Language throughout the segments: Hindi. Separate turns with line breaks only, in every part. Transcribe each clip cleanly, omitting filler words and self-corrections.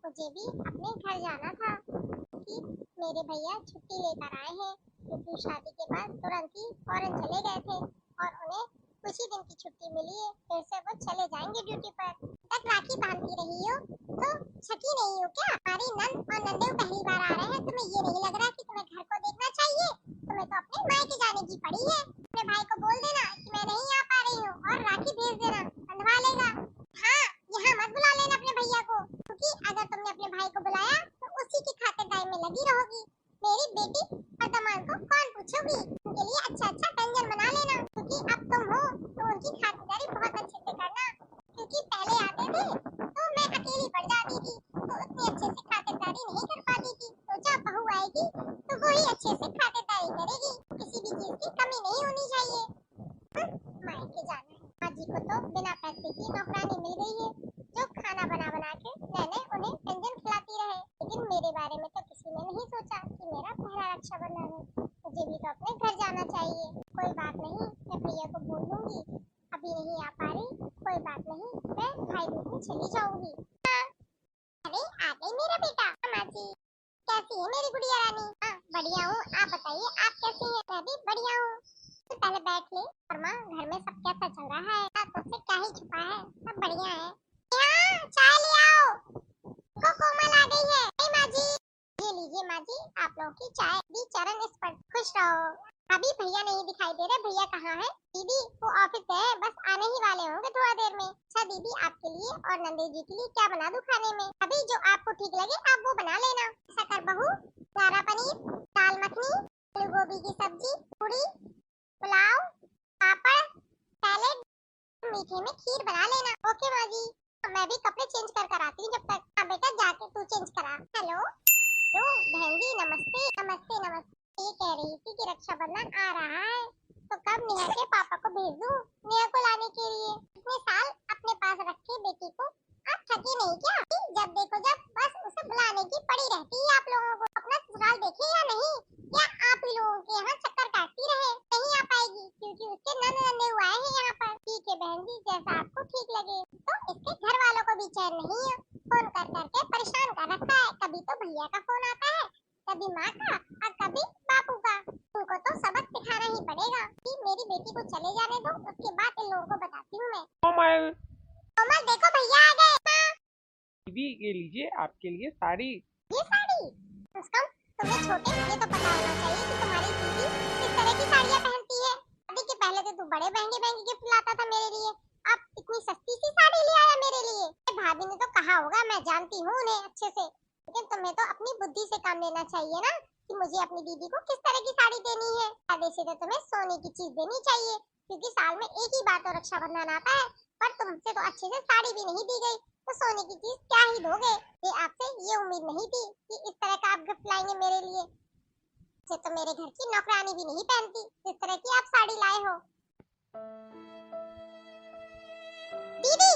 मुझे भी अपने घर जाना था कि मेरे भैया छुट्टी लेकर आए हैं, क्योंकि शादी के बाद तुरंत ही फौरन चले गए थे और उन्हें कुछ ही दिन की छुट्टी मिली है, फिर से वो चले जाएंगे ड्यूटी पर। तक राखी बांधती रही हो तो शकी नहीं हो क्या? हमारी नंद और नंदू पहली बार आ रहे हैं, तुम्हें ये नहीं लग रहा कि तुम्हें घर को देखना चाहिए? तुम्हें तो अपने मायके जाने की पड़ी है। अपने भाई को बोल देना कि मैं नहीं आ पा रही हूँ और राखी भेज देना, बंधवा लेगा। हाँ, यहाँ मत बुला लेना अपने भैया को, क्योंकि अगर तुमने अपने भाई को बुलाया तो उसी की खातिरदारी में लगी रहोगी। मेरी बेटी और दामाद को कौन पूछोगी? उनके लिए अच्छा अच्छा व्यंजन बना लेना, क्योंकि अब तुम हो तो उनकी खातिरदारी बहुत अच्छे से करना। क्योंकि पहले आते थे तो मैं अकेली पड़ जाती थी, तो उतनी अच्छे से खातिरदारी नहीं कर पाती थी। सोचा बहू आएगी तो वो ही अच्छे से खातिरदारी करेगी, किसी भी चीज की कमी नहीं होनी चाहिए। मायके जाना है। माँ जी को तो बिना पैसे की नौकरानी मिल गई है, जो खाना बना बना के मैंने उन्हें व्यंजन खिलाती रहे। लेकिन मेरे बारे में तो किसी ने नहीं सोचा कि मेरा पहला रक्षाबंधन है। मुझे भी तो अपने घर जाना चाहिए। कोई बात नहीं, मैं भैया को बोल दूंगी, अभी नहीं आ पा रही, कोई बात नहीं, मैं भाई दूज में चली जाऊंगी। अरे आ गई मेरा बेटा। माँ जी कैसी है मेरी गुड़िया रानी? हाँ बढ़िया हूँ, आप बताइए आप कैसी हैं? मैं भी बढ़िया हूँ। तो पहले बैठ ले। और माँ घर में सब कैसा चल रहा है? तुझसे क्या ही छुपा है, सब बढ़िया है। यहाँ चाय ले आओ, को कोमल आ गई है। नहीं माँ जी, ये लीजिए माँ जी आप लोगों की चाय। दी चरण स्पर्श, खुश रहो। अभी भैया नहीं दिखाई दे रहे, भैया कहाँ है? दीदी वो ऑफिस गए हैं, बस आने ही वाले होंगे थोड़ा देर में। अच्छा दीदी आपके लिए और नंदे जी के लिए क्या बना दूं खाने में? अभी जो आपको ठीक लगे आप वो बना लेना। शक्कर बहू, सारा पनीर, दाल मखनी, आलू गोभी की सब्जी, पूरी, पुलाव, पापड़, सैलेड, मीठे में खीर बना लेना। ओके माँ जी, मैं भी कपड़े चेंज कर आती हूँ जब तक। हाँ बेटा जाके तू चेंज करा। हेलो तो बहन जी नमस्ते। नमस्ते नमस्ते। ये कह रही थी कि रक्षाबंधन आ रहा है, तो कब नेहा के पापा को भेज दूं नेहा को लाने के लिए? इतने साल अपने पास रखे बेटी को आप थके नहीं क्या? जब देखो जब बस उसे बुलाने की पड़ी रहती है आप लोगों को। अपना ससुराल देखे या नहीं, या आप ही लोगों के यहाँ चक्कर काटती रहे? नहीं आ पाएगी क्योंकि उसके नन्हे नन्हे हुए हैं यहाँ पर। ठीक है बहन जी, जैसा आपको ठीक लगे। तो इसके घर वालों को भी चैन नहीं है, फोन कर करके परेशान कर रखा है। कभी तो भैया का फोन आता है, कभी माँ का और कभी बापू का। उनको तो सबक सिखाना ही पड़ेगा कि मेरी बेटी को चले जाने दो, उसके बाद इन लोगों को बताती हूँ मैं।
कोमल,
कोमल देखो भैया आ गए।
दीदी ये लीजिए आपके लिए साड़ी।
ये साड़ी? उसका तुम्हें छोटे ये तो पता होना चाहिए कि तुम्हारी दीदी किस तरह की साड़ियाँ पहनती है। शादी के पहले तो तू बड़े महंगे महंगे गिफ्ट लाता था मेरे लिए, अब इतनी सस्ती सी साड़ी ले आया मेरे लिए। भाभी ने तो कहा होगा, मैं जानती हूँ उन्हें अच्छे से, लेकिन तुम्हें तो अपनी बुद्धि से काम लेना चाहिए ना कि मुझे अपनी दीदी को किस तरह की साड़ी देनी है। शादी से तो तुम्हें सोने की चीज देनी चाहिए, क्योंकि साल में एक ही बार तो रक्षाबंधन आता है। पर तुमसे तो अच्छे से साड़ी भी नहीं दी गई, तो सोने की चीज क्या ही दोगे? ये आपसे ये उम्मीद नहीं थी कि इस तरह का आप गिफ्ट लाएंगे मेरे लिए। से तो मेरे घर की नौकरानी भी नहीं पहनती जिस तरह की आप साड़ी लाए हो। दीदी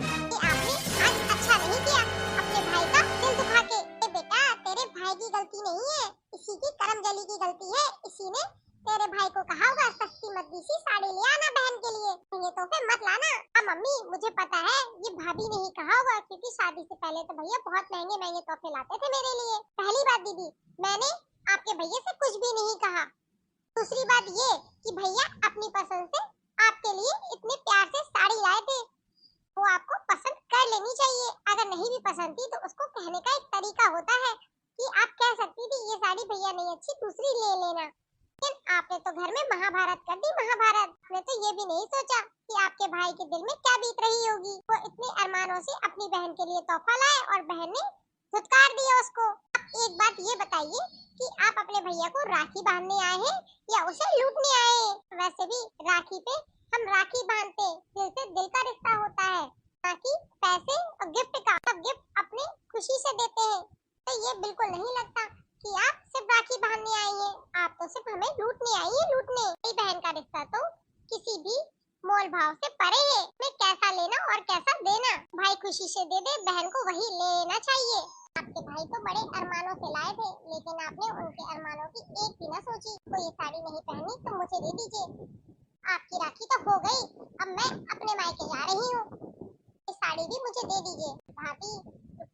ये आपने आज अच्छा नहीं किया अपने भाई का दिल दुखा के। बेटा तेरे भाई की गलती नहीं है, इसी की करमजली की गलती है। इसी ने तेरे भाई को कहा होगा सस्ती मद्दी सी साड़ी ले आना बहन के लिए, ये तो फिर मत लाना। हाँ मम्मी मुझे पता है, ये भाभी ने ही कहा होगा, क्योंकि शादी से पहले तो भैया बहुत महंगे महंगे तोहफे लाते थे मेरे लिए। पहली बात दीदी, मैंने आपके भैया से कुछ भी नहीं कहा। दूसरी बात ये कि भैया अपनी पसंद से आपके लिए इतने प्यार से साड़ी लाए थे, वो आपको पसंद कर लेनी चाहिए। अगर नहीं भी पसंद थी तो उसको कहने का एक तरीका होता है कि आप कह सकती थी ये साड़ी भैया नहीं अच्छी, दूसरी ले लेना। लेकिन आपने तो घर में महाभारत कर दी, महाभारत। आपने तो ये भी नहीं सोचा कि आपके भाई के दिल में क्या बीत रही होगी। वो इतने अरमानों से अपनी बहन के लिए तोहफा लाए और बहन ने धुतकार दिया उसको। आप एक बात ये बताइए कि आप अपने भैया को राखी बांधने आए हैं या उसे लूटने आए हैं? वैसे भी राखी पे हम राखी बांधते दिल से दिल का रिश्ता होता है, ना कि पैसे और गिफ्ट का। सब गिफ्ट अपने खुशी से देते हैं, तो ये बिल्कुल नहीं लगता कि आप सिर्फ राखी बांधने आई हैं। आप तो सिर्फ हमें लूटने आई हैं, लूटने। भाई बहन का रिश्ता तो किसी भी मोल भाव से परे है। मैं कैसा लेना और कैसा देना, भाई खुशी से दे दे, बहन को वही लेना चाहिए। आपके भाई तो बड़े अरमानों से लाए थे, लेकिन आपने उनके अरमानों की एक भी ना सोची। कोई ये साड़ी नहीं पहनी तो मुझे दे दीजिए, आपकी राखी तो हो गई, अब मैं अपने मायके जा रही हूँ, ये साड़ी भी मुझे दे दीजिए। भाभी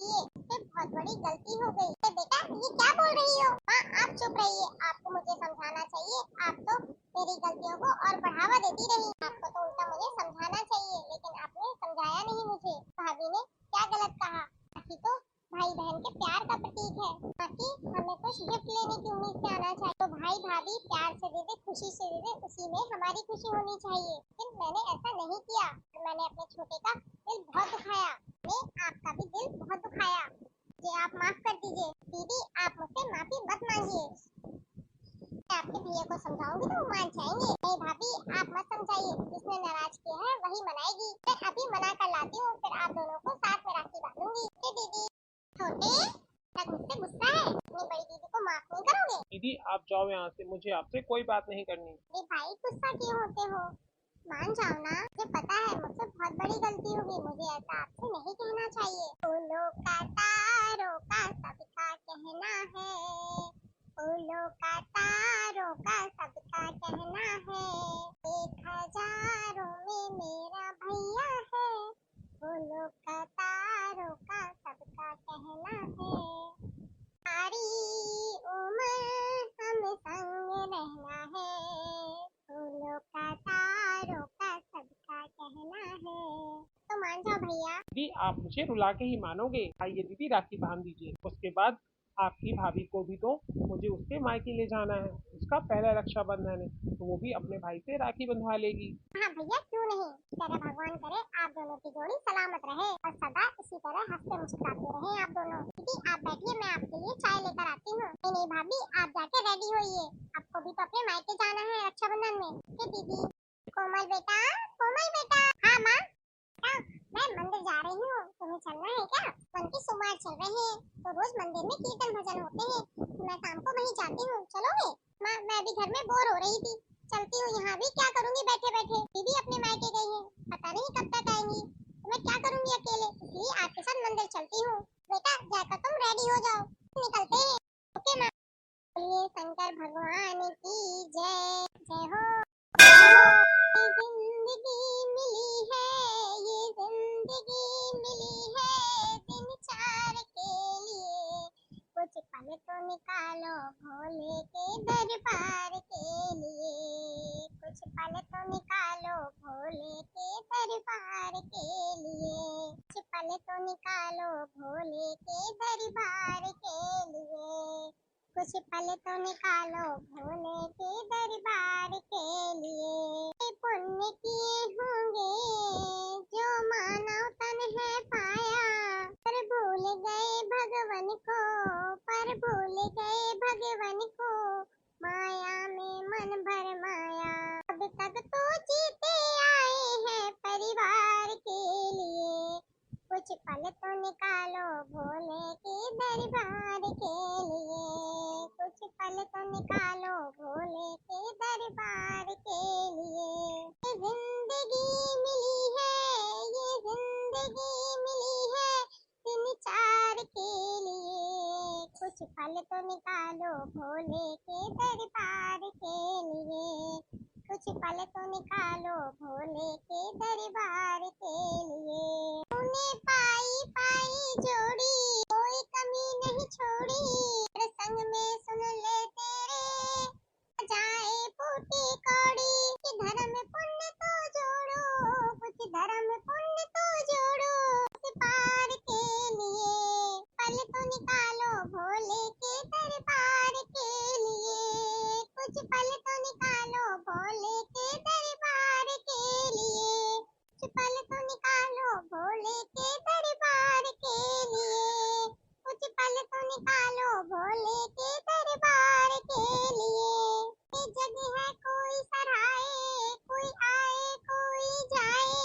किए, इससे बहुत बड़ी गलती हो गई। बेटा ये क्या बोल रही हो? माँ आप चुप रहिए, आपको मुझे समझाना चाहिए। आप तो मेरी गलतियों को और बढ़ावा देती रही। आपको तो उल्टा मुझे समझाना चाहिए, लेकिन आपने समझाया नहीं मुझे। भाभी ने क्या गलत कहा? राखी तो भाई बहन के प्यार का प्रतीक है, ताकि हमें कुछ गिफ्ट लेने की उम्मीद से आना चाहिए। तो भाई भाभी प्यार से दे दे, खुशी से दे दे, उसी में हमारी खुशी होनी चाहिए। लेकिन मैंने ऐसा नहीं किया। मैंने अपने छोटे का दिल बहुत दुखाया। मैंने आपका भी दिल बहुत दुखाया। मुझे आप माफ कर दीजिए। दीदी आप मुझसे माफी मत मांगिए। मैं आपके भैया को समझाऊंगी तो वो मान जाएंगे। नहीं भाभी आप मत समझाइए, जिसने नाराज किया है वही मनाएगी। मैं अभी मना कर लाती हूँ, फिर आप दोनों को साथ में राखी बांधूंगी। दीदी छोटे तक मुझसे गुस्सा है, अपनी बड़ी दीदी को माफ नहीं करोगे?
दीदी आप जाओ यहाँ से, मुझे आपसे कोई बात नहीं करनी।
अरे भाई गुस्सा क्यों होते हो? मान जाओ ना, मुझे पता है मुझसे बहुत बड़ी गलती होगी। मुझे ऐसा आपसे नहीं कहना चाहिए। फूलों का तारों का सबका कहना है, फूलों का तारों का सबका कहना है, 1000 में मेरा भैया है। फूलों का तारों का सबका कहना है, सारी उम्र हम संग रहना है। फूलों का तारों का सबका कहना है। तो मान जाओ भैया।
दीदी आप मुझे रुला के ही मानोगे। आइए दीदी राखी बांध दीजिए, उसके बाद आपकी भाभी को भी तो मुझे उसके मायके ले जाना है। उसका पहला रक्षाबंधन है, तो वो भी अपने भाई से राखी बंधवा लेगी।
हाँ भैया क्यों नहीं। तेरा भगवान करे आप दोनों की जोड़ी सलामत रहे और सदा इसी तरह हंसते मुस्कुराते रहे आप दोनों। दीदी आप बैठिए, मैं आपके लिए चाय लेकर आती हूँ। नहीं नहीं भाभी आप जाके रेडी होइए, आपको भी तो अपने मायके जाना है रक्षाबंधन में। दीदी कोमल बेटा, कोमल बेटा। हाँ माँ मैं मंदिर जा रही हूँ, तुम्हें चलना है क्या? मन की सुमार चल रहे हैं, तो रोज मंदिर में कीर्तन भजन होते हैं, मैं शाम को वहीं जाती हूँ, चलोगे? माँ मैं भी घर में बोर हो रही थी, चलती हूँ। यहाँ भी क्या करूँगी बैठे बैठे। दीदी अपने मायके गई है, पता नहीं कब तक आएंगी, तो मैं क्या करूँगी अकेले, इसलिए आपके साथ मंदिर चलती हूँ। बेटा जाकर तुम रेडी हो जाओ, निकलते हैं। ओके माँ। बोलिए शंकर भगवान की जय। जय हो ये जिंदगी मिली है, ये जिंदगी मिली है दिन चार के लिए, कुछ पल तो निकालो भोले के दरबार के लिए, कुछ पल तो निकालो भोले के दरबार के लिए, कुछ पल तो निकालो भोले के दरबार के लिए, कुछ पल तो निकालो भोले के दरबार के लिए। पुण्य किए होंगे जो मानव तन है पाया, पर भूल गए भगवन को, पर भूल गए भगवन को, माया में मन भर माया। अब तक तो जीते आए हैं परिवार के लिए, कुछ पल तो निकालो भोले के दरबार के लिए, कुछ पल तो निकालो भोले के दरबार के लिए। ये जिंदगी मिली है, ये जिंदगी मिली है दिन चार के लिए, कुछ पल तो निकालो भोले के दरबार के लिए, कुछ पल तो निकालो भोले के दरबार के लिए। तूने पाई पाई जोड़ी कोई कमी नहीं छोड़ी, तेरे संग में सुन ले तेरे जाए फूटी कौड़ी, कि धर्म पुण्य तो जोड़ो, कुछ धर्म पुण्य तो जोड़ो, उस पार के लिए पल तो निकालो भोले के दरबार के लिए, कुछ पल तो निकालो भोले के दरबार के लिए, कुछ पल तो निकालो भोले के दरबार के लिए, कुछ पल तो निकालो भोले के दरबार के लिए। ये जग है कोई सराए, कोई आए कोई जाए,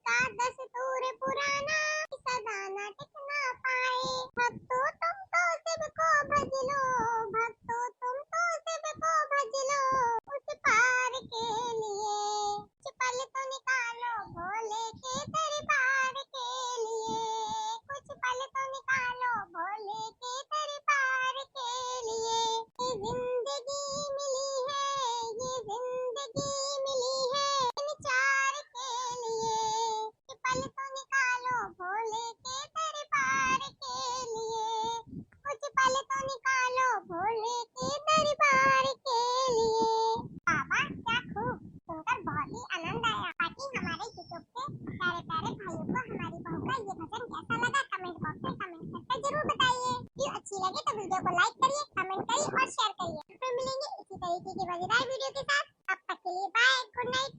का दस्तूर पुराना सदा न टिक ना पाए। भक्तों तुम तो शिव को भज लो, भक्तों तुम तो शिव को भज लो, उस पार के लिए कुछ पल तो निकालो भोले के दरबार के लिए, कुछ पल तो निकालो भोले के दरबार के लिए। ये जिंदगी मिली है, ये जिंदगी मिली है इन चार के लिए, कुछ पल तो निकालो भोले के दरबार के लगे तो वीडियो को लाइक करिए, कमेंट करिए और शेयर करिए। फिर मिलेंगे इसी तरीके की मजेदार वीडियो के साथ। अब तक के लिए बाय, गुड नाइट।